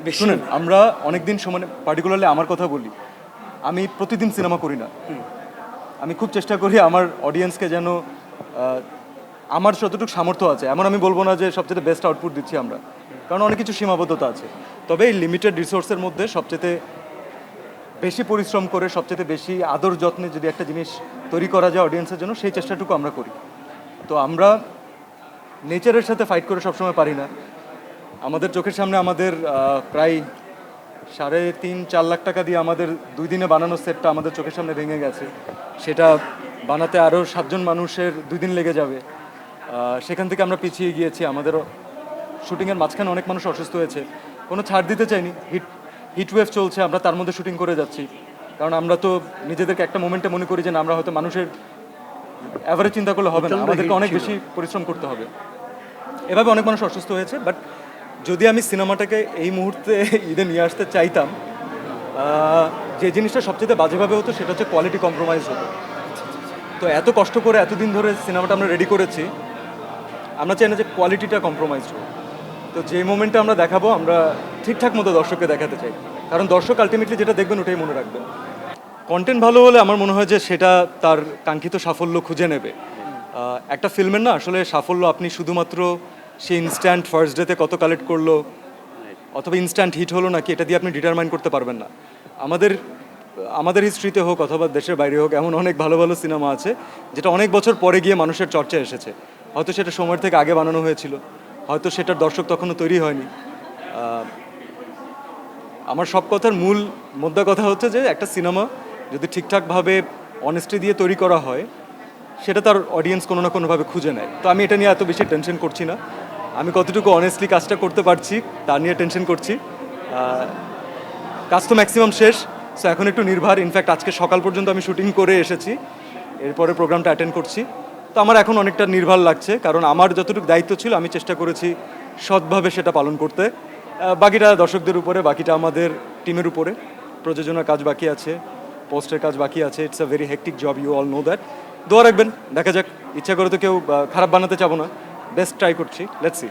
বেশি? শুনেন, আমরা অনেকদিন মানে পার্টিকুলারলি আমার কথা বলি, আমি প্রতিদিন সিনেমা করি না। আমি খুব চেষ্টা করি আমার অডিয়েন্সকে যেন আমার যতটুকু সামর্থ্য আছে, এমন আমি বলবো না যে সবচেয়ে বেস্ট আউটপুট দিচ্ছি আমরা, কারণ অনেক কিছু সীমাবদ্ধতা আছে। তবে এই লিমিটেড রিসোর্সের মধ্যে সবচেয়ে বেশি পরিশ্রম করে, সবচেয়ে বেশি আদর যত্নে যদি একটা জিনিস তৈরি করা যায় অডিয়েন্সের জন্য, সেই চেষ্টাটুকু আমরা করি। তো আমরা নেচারের সাথে ফাইট করে সবসময় পারি না। আমাদের চোখের সামনে আমাদের প্রায় 3.5-4 লাখ টাকা দিয়ে আমাদের 2 দিনে বানানো সেটটা আমাদের চোখের সামনে ভেঙে গেছে। সেটা বানাতে আরও 7 জন মানুষের 2 দিন লেগে যাবে। সেখান থেকে আমরা পিছিয়ে গিয়েছি। আমাদের শুটিংয়ের মাঝখানে অনেক মানুষ অসুস্থ হয়েছে, কোনো ছাড় দিতে চাইনি। হিটওয়েভ চলছে, আমরা তার মধ্যে শুটিং করে যাচ্ছি, কারণ আমরা তো নিজেদেরকে একটা মোমেন্টে মনে করি যে না, আমরা হয়তো মানুষের অ্যাভারেজ চিন্তা করলে হবে না, আমাদেরকে অনেক বেশি পরিশ্রম করতে হবে। এভাবে অনেক মানুষ অসুস্থ হয়েছে। বাট যদি আমি সিনেমাটাকে এই মুহূর্তে ঈদে নিয়ে আসতে চাইতাম, যে জিনিসটা সবচেয়ে বাজেভাবে হতো সেটা হচ্ছে কোয়ালিটি কম্প্রোমাইজ হতো। তো এত কষ্ট করে এতদিন ধরে সিনেমাটা আমরা রেডি করেছি, আমরা চাই না যে কোয়ালিটিটা কম্প্রোমাইজ হোক। তো যে মোমেন্টে আমরা দেখাবো, আমরা ঠিকঠাক মতো দর্শককে দেখাতে চাই, কারণ দর্শক আলটিমেটলি যেটা দেখবেন ওটাই মনে রাখবেন। কন্টেন্ট ভালো হলে আমার মনে হয় যে সেটা তার কাঙ্ক্ষিত সাফল্য খুঁজে নেবে। একটা ফিল্মের না আসলে সাফল্য আপনি শুধুমাত্র সে ইনস্ট্যান্ট ফার্স্ট ডেতে কত কালেক্ট করলো অথবা ইনস্ট্যান্ট হিট হলো নাকি, এটা দিয়ে আপনি ডিটারমাইন করতে পারবেন না। আমাদের হিস্ট্রিতে হোক অথবা দেশের বাইরে হোক, এমন অনেক ভালো ভালো সিনেমা আছে যেটা অনেক বছর পরে গিয়ে মানুষের চর্চায় এসেছে। হয়তো সেটা সময়ের থেকে আগে বানানো হয়েছিল, হয়তো সেটার দর্শক তখনও তৈরি হয়নি। আমার সব কথার মূল মোদ্দা কথা হচ্ছে যে একটা সিনেমা যদি ঠিকঠাকভাবে অনেস্টি দিয়ে তৈরি করা হয়, সেটা তার অডিয়েন্স কোনো না কোনোভাবে খুঁজে নেয়। তো আমি এটা নিয়ে এত বেশি টেনশন করছি না। আমি কতটুকু অনেস্টলি কাজটা করতে পারছি তা নিয়ে টেনশন করছি। কাজ তো ম্যাক্সিমাম শেষ, সো এখন একটু নির্ভর। ইনফ্যাক্ট আজকে সকাল পর্যন্ত আমি শুটিং করে এসেছি, এরপরে প্রোগ্রামটা অ্যাটেন্ড করছি। তো আমার এখন অনেকটা নির্ভর লাগছে, কারণ আমার যতটুকু দায়িত্ব ছিল আমি চেষ্টা করেছি সৎভাবে সেটা পালন করতে। বাকিটা দর্শকদের উপরে, বাকিটা আমাদের টিমের উপরে। প্রযোজনার কাজ বাকি আছে, পোস্টের কাজ বাকি আছে। It's a very hectic job, you all know that. দোয়া রাখবেন, দেখা যাক। ইচ্ছা করে তো কেউ খারাপ বানাতে চাবো না, বেস্ট ট্রাই করছি, লেটস সি।